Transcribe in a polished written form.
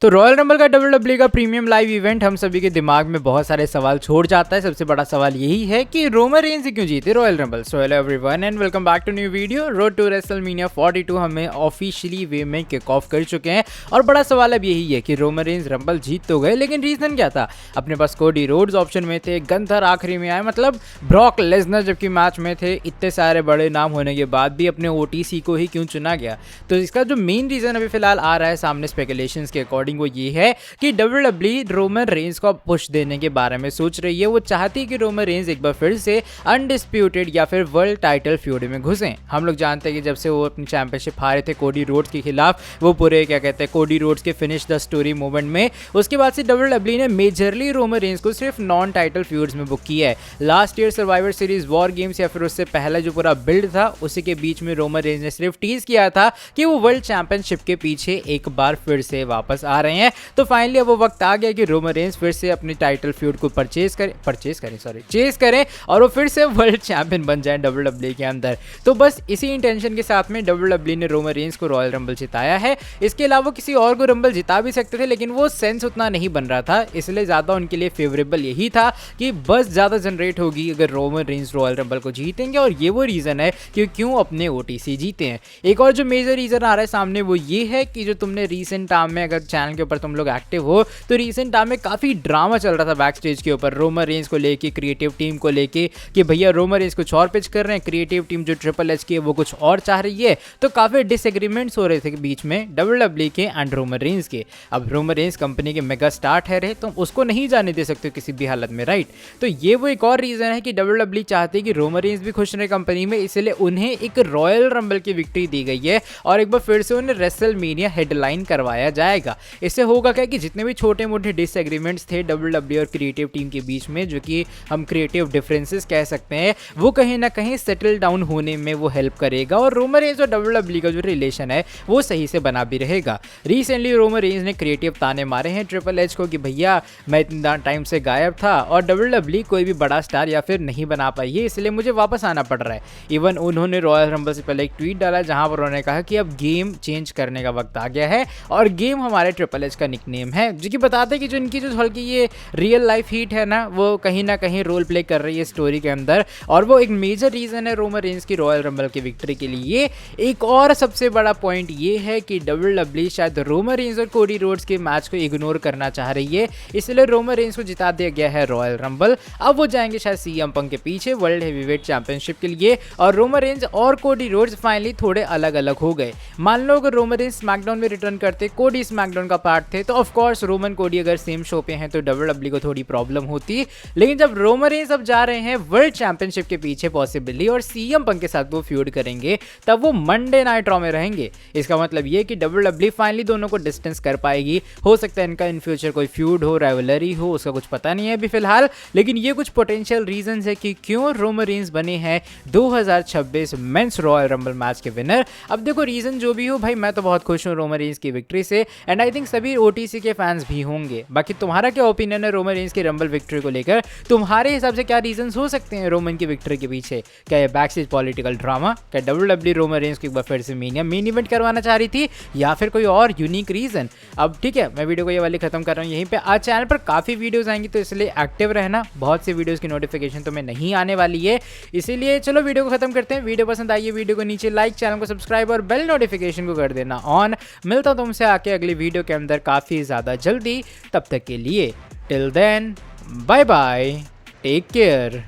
तो royal rumble का WWE का प्रीमियम लाइव इवेंट हम सभी के दिमाग में बहुत सारे सवाल छोड़ जाता है। सबसे बड़ा सवाल यही है कि रोमन रेंज क्यों जीते Royal Rumble. So hello everyone and welcome back to new video. Road to WrestleMania 42 हमें ऑफिशियली वे में किक ऑफ कर चुके हैं और बड़ा सवाल अब यही है कि रोमन रेंज रंबल जीत तो गए, लेकिन रीजन क्या था। अपने पास कोडी रोड्स ऑप्शन में थे, गंथर आखिरी में आए, मतलब ब्रॉक लेसनर जबकि मैच में थे। इतने सारे बड़े नाम होने के बाद भी अपने OTC को ही क्यों चुना गया। तो इसका जो मेन रीजन अभी फिलहाल आ रहा है सामने स्पेकुलेशंस के अकॉर्डिंग वो ये है कि WWE रोमन रेंज को पुश देने के बारे में सोच रही है। वो चाहती है कि रोमन रेंज एक बार फिर से अनडिस्प्यूटेड या फिर वर्ल्ड टाइटल फ्यूड में घुसें। हम लोग जानते हैं कि जब से वो अपनी चैंपियनशिप हारे थे कोडी रोड्स के खिलाफ, वो पूरे क्या कहते हैं कोडी रोड्स के फिनिश द स्टोरी मूवमेंट में, उसके बाद से WWE ने मेजरली रोमन रेंज को सिर्फ नॉन टाइटल फ्यूड्स में बुक किया है। Last year survivor series war games या फिर उससे पहले जो पूरा बिल्ड था उसी के बीच में रोमन रेंज ने सिर्फ टीज किया था कि वो वर्ल्ड चैंपियनशिप के पीछे एक बार फिर से वापस आ रहे हैं। तो फाइनली अब वो वक्त आ गया कि रोमन रेंज फिर से अपनी टाइटल फ्यूड को चेस करें और वो फिर से वर्ल्ड चैंपियन बन जाए WWE के अंदर। तो बस इसी इंटेंशन के साथ में WWE ने रोमन रेंज को रॉयल रंबल जिताया है। इसके अलावा किसी और को रंबल जिता भी सकते थे, लेकिन वो सेंस उतना नहीं बन रहा था, इसलिए ज्यादा उनके लिए फेवरेबल यही था कि बस ज्यादा जनरेट होगी अगर रोमन रेंज रॉयल रंबल को जीतेंगे। और ये वो रीजन है कि क्यों अपने OTC जीते हैं। एक और जो मेजर रीजन आ रहा है सामने वो ये है कि जो तुमने रीसेंट टाइम में, अगर चैनल के ऊपर तुम लोग एक्टिव हो तो रीसेंट टाइम में काफी ड्रामा चल रहा था बैक स्टेज के ऊपर रोमन रेंज को लेके, क्रिएटिव टीम को लेके कि भैया रोमन रेंज कुछ और पिच कर रहे हैं, क्रिएटिव टीम जो ट्रिपल एच की है वो कुछ और चाह रही है। तो काफी डिसएग्रीमेंट्स हो रहे थे बीच में WWE के एंड रोमन रेंज के। अब रोमन रेंज कंपनी के मेगा स्टार ठहरे तो उसको नहीं जाने दे सकते किसी भी हालत में, राइट। तो ये वो एक और रीजन है कि WWE चाहते हैं कि रोमन रेंज भी खुश रहे कंपनी में, इसलिए उन्हें एक रॉयल रंबल की विक्ट्री दी गई है और एक बार फिर से उन्हें रेसलमेनिया हेडलाइन करवाया जाएगा। इससे होगा क्या कि जितने भी छोटे मोटे डिसएग्रीमेंट्स थे WWE और क्रिएटिव टीम के बीच में, जो कि हम क्रिएटिव डिफरेंसेस कह सकते हैं, वो कहीं ना कहीं सेटल डाउन होने में वो हेल्प करेगा और रोमन रेंज और WWE का जो रिलेशन है वो सही से बना भी रहेगा। रिसेंटली रोमन रेंज ने क्रिएटिव ताने मारे हैं ट्रिपल एच को कि भैया मैं इतना टाइम से गायब था और WWE कोई भी बड़ा स्टार या फिर नहीं बना पाई है, इसलिए मुझे वापस आना पड़ रहा है। इवन उन्होंने रॉयल रंबल से पहले एक ट्वीट डाला जहां पर उन्होंने कहा कि अब गेम चेंज करने का वक्त आ गया है और गेम हमारे ट्रिपल एच का निकनेम है, जो कि बताते हैं कि जो इनकी जो हल्की ये रियल लाइफ हीट है ना, वो कहीं ना कहीं रोल प्ले कर रही है स्टोरी के अंदर और वो एक मेजर रीजन है रोमन रेंज की रॉयल रंबल की विक्ट्री के लिए। एक और सबसे बड़ा पॉइंट ये है कि WWE शायद रोमन रेंज और कोडी रोड्स के मैच को इग्नोर करना चाह रही है, इसलिए रोमन रेंज को जिता दिया गया है रॉयल रंबल। अब वो जाएंगे शायद CM पंक के पीछे वर्ल्ड हेवीवेट चैंपियनशिप के लिए और रोमन रेंज और कोडी रोड्स फाइनली थोड़े अलग अलग हो गए। मान लो अगर रोमन रेंज स्मैकडाउन में रिटर्न करते, कोडी स्मैकडाउन का पार्ट थे, तो ऑफ कोर्स रोमन कोडी अगर सेम शो पे हैं तो WWE को थोड़ी प्रॉब्लम होती। लेकिन जब रोमन रेंज अब जा रहे हैं वर्ल्ड चैंपियनशिप के पीछे पॉसिबली और CM पंक के साथ वो फ्यूड करेंगे, तब वो मंडे नाइट रॉ में रहेंगे। इसका मतलब ये कि WWE फाइनली दोनों को डिस्टेंस कर पाएगी। हो सकता है इनका इन फ्यूचर कोई फ्यूड हो, राइवलरी हो, उसका कुछ पता नहीं है अभी फिलहाल, लेकिन ये कुछ पोटेंशियल रीजंस है कि क्यों रोमन रेंज बने हैं 2026 मेंस रॉयल रंबल मैच के विनर। अब देखो रीजन जो भी हो भाई, मैं तो बहुत खुश हूँ रोमन रेंज की विक्ट्री से एंड आई थिंक सभी OTC के फैंस भी होंगे। बाकी तुम्हारा क्या ओपिनियन है रोमन रेंज की रंबल विक्ट्री को लेकर? तुम्हारे हिसाब से क्या रीजंस हो सकते हैं रोमन की विक्ट्री के पीछे? क्या ये बैक स्टेज पॉलिटिकल ड्रामा, क्या WWE रोमन रेंज को एक बार फिर से मेन इवेंट करवाना चाह रही थी, या फिर कोई और यूनिक रीजन? अब ठीक है, मैं वीडियो को ये वाली खत्म कर रहा हूँ यहीं पे। आज चैनल पर काफी वीडियोस आएंगी तो इसलिए एक्टिव रहना, बहुत सी वीडियोस की नोटिफिकेशन तुम्हें नहीं आने वाली है, इसीलिए चलो वीडियो को खत्म करते हैं। वीडियो पसंद आई है वीडियो को नीचे लाइक, चैनल को सब्सक्राइब और बेल नोटिफिकेशन को कर देना ऑन। मिलता हूं तुमसे आके अगली वीडियो के अंदर काफी ज्यादा जल्दी, तब तक के लिए till then bye bye, take care.